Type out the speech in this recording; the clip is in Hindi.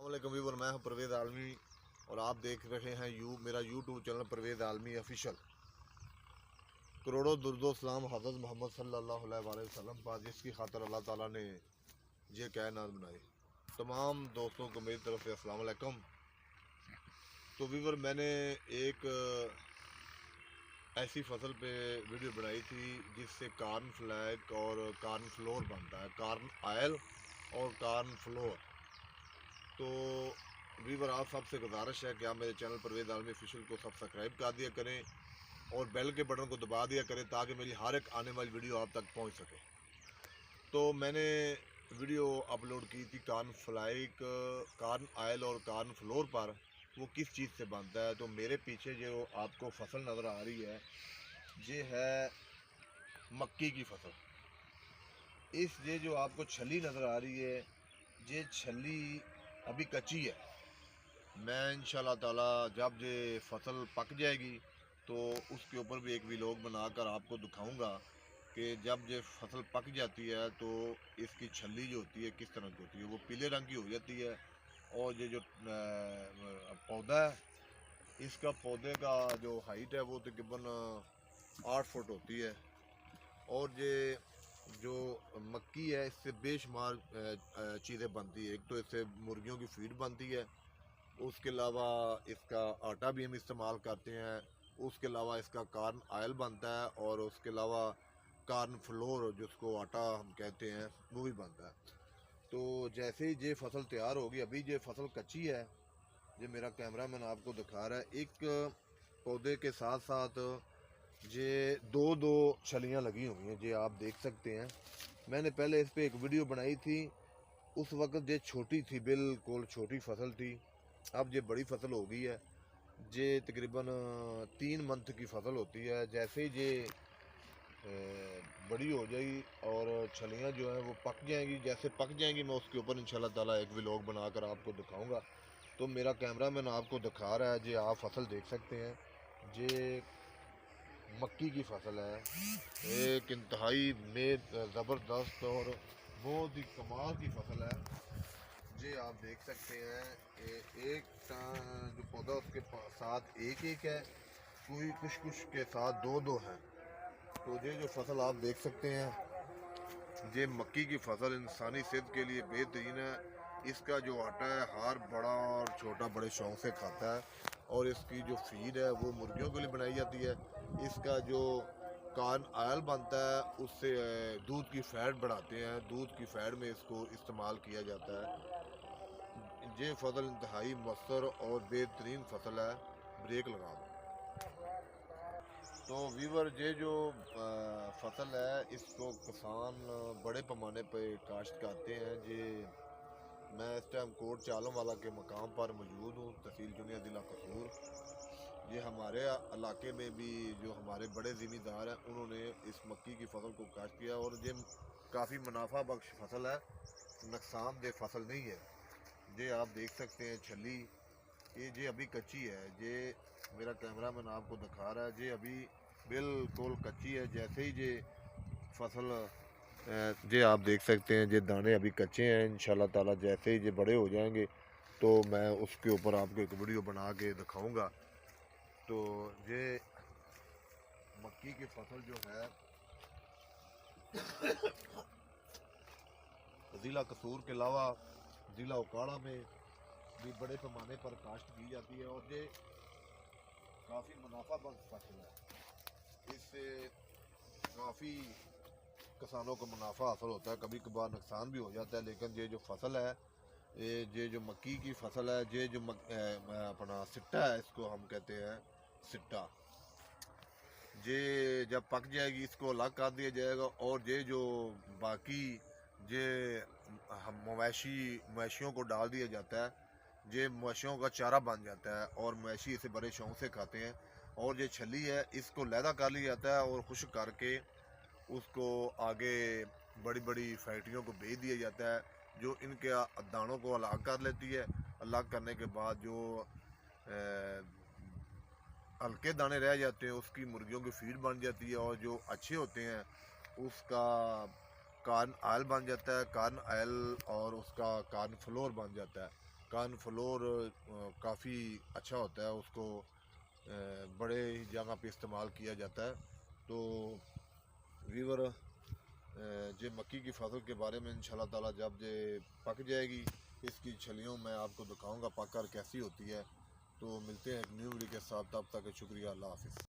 अस्सलामुअलैकुम व्यूअर, मैं हूं परवेज़ आलमी और आप देख रहे हैं मेरा यूट्यूब चैनल परवेज़ आलमी ऑफिशियल। करोड़ों दुरूद सलाम हज़रत मोहम्मद सल्लल्लाहु अलैहि वसल्लम पर, जिसकी खातिर अल्लाह ताला ने ये कायनात बनाई। तमाम दोस्तों को मेरी तरफ से अस्सलाम वालेकुम। तो व्यूअर, मैंने एक ऐसी फसल पे वीडियो बनाई थी जिससे कार्न फ्लैग और कार्न फ्लोर बनता है, कार्न आयल और कार्न फ्लोर। तो व्यूअर, आप सबसे गुजारिश है कि आप मेरे चैनल परवेज़ आलमी ऑफिशियल को सब्सक्राइब कर दिया करें और बेल के बटन को दबा दिया करें ताकि मेरी हर एक आने वाली वीडियो आप तक पहुंच सके। तो मैंने वीडियो अपलोड की थी कार्न फ्लाइक, कार्न आयल और कार्न फ्लोर पर, वो किस चीज़ से बनता है। तो मेरे पीछे जो आपको फसल नज़र आ रही है, ये है मक्की की फसल। ये जो आपको छली नज़र आ रही है, ये छली अभी कच्ची है। मैं इंशाल्लाह ताला जब ये फसल पक जाएगी तो उसके ऊपर भी एक व्लॉग बनाकर आपको दिखाऊंगा कि जब ये फसल पक जाती है तो इसकी छल्ली जो होती है किस तरह की होती है। वो पीले रंग की हो जाती है। और ये जो पौधा है, इसका पौधे का जो हाइट है वो तकरीबन 8 फुट होती है। और ये जो मक्की है, इससे बेशुमार चीज़ें बनती है। एक तो इससे मुर्गियों की फीड बनती है, उसके अलावा इसका आटा भी हम इस्तेमाल करते हैं, उसके अलावा इसका कार्न आयल बनता है और उसके अलावा कार्न फ्लोर जिसको आटा हम कहते हैं वो भी बनता है। तो जैसे ही ये फसल तैयार होगी, अभी ये फसल कच्ची है, ये मेरा कैमरा मैन आपको दिखा रहा है। एक पौधे के साथ साथ ये दो दो छलियाँ लगी हुई हैं, ये आप देख सकते हैं। मैंने पहले इस पर एक वीडियो बनाई थी, उस वक्त ये छोटी थी, बिल्कुल छोटी फसल थी। अब ये बड़ी फसल हो गई है। ये तकरीबन 3 मंथ की फसल होती है। जैसे ही ये बड़ी हो जाएगी और छलियाँ जो हैं वो पक जाएंगी, जैसे पक जाएंगी मैं उसके ऊपर इंशाल्लाह ताला एक व्लॉग बनाकर आपको दिखाऊंगा। तो मेरा कैमरा मैन आपको दिखा रहा है, ये आप फसल देख सकते हैं। ये मक्की की फसल है, एक इंतहाई में ज़बरदस्त और बहुत ही कमाल की फसल है। ये आप देख सकते हैं, एक जो पौधा उसके साथ एक एक है, कोई कुछ कुछ के साथ दो दो हैं। तो ये जो फसल आप देख सकते हैं, ये मक्की की फसल इंसानी सेहत के लिए बेहतरीन है। इसका जो आटा है हर बड़ा और छोटा बड़े शौक से खाता है और इसकी जो फीड है वो मुर्गियों के लिए बनाई जाती है। इसका जो कार्न आयल बनता है उससे दूध की फैट बढ़ाते हैं, दूध की फैट में इसको इस्तेमाल किया जाता है। ये फसल इंतहाई मौसर और बेहतरीन फसल है। ब्रेक लगा दो। तो वीवर, ये जो फसल है इसको किसान बड़े पैमाने पे काश्त करते हैं। ये मैं इस टाइम कोट चालम वाला के मकाम पर मौजूद हूँ, तहसील जुनिया, ज़िला कसूर। ये हमारे इलाके में भी जो हमारे बड़े ज़मींदार हैं उन्होंने इस मक्की की फसल को काश्त किया और ये काफ़ी मुनाफा बख्श फसल है, नुकसानदेह फसल नहीं है। ये आप देख सकते हैं छली, ये अभी कच्ची है। ये मेरा कैमरा मैन आपको दिखा रहा है, ये अभी बिल्कुल कच्ची है। जैसे ही ये फसल ये आप देख सकते हैं, ये दाने अभी कच्चे हैं। इंशाल्लाह ताला जैसे ही ये बड़े हो जाएंगे तो मैं उसके ऊपर आपको एक वीडियो बना के दिखाऊंगा। तो ये मक्की की फसल जो है ज़िला कसूर के अलावा ज़िला उकाड़ा में भी बड़े पैमाने पर काश्त की जाती है और ये काफ़ी मुनाफा बख्श फसल है। इससे काफ़ी किसानों को मुनाफा हासिल होता है, कभी कभार नुकसान भी हो जाता है। लेकिन ये जो फसल है, ये जो मक्की की फसल है, ये जो अपना सिट्टा है, इसको हम कहते हैं सिट्टा। ये जब पक जाएगी इसको अलग कर दिया जाएगा और ये जो बाकी ये हम मवेशियों को डाल दिया जाता है। ये मवेशियों का चारा बन जाता है और मवेशी इसे बड़े शौक से खाते हैं। और ये छली है, इसको लैदा कर लिया जाता है और खुश्क करके उसको आगे बड़ी बड़ी फैक्ट्रियों को भेज दिया जाता है, जो इनके दानों को अलग कर लेती है। अलग करने के बाद जो हल्के दाने रह जाते हैं उसकी मुर्गियों की फीड बन जाती है और जो अच्छे होते हैं उसका कार्न आयल बन जाता है, कार्न आयल और उसका कार्न फ्लोर बन जाता है। कॉर्नफ्लोर काफ़ी अच्छा होता है, उसको बड़े ही जगह पे इस्तेमाल किया जाता है। तो वीवर जे मक्की की फसल के बारे में इंशाल्लाह ताला जब जे पक जाएगी, इसकी छलियों मैं आपको दिखाऊंगा पक कर कैसी होती है। तो मिलते हैं एक न्यू वीडियो के साथ, तब तक शुक्रिया, अल्लाह हाफिज़।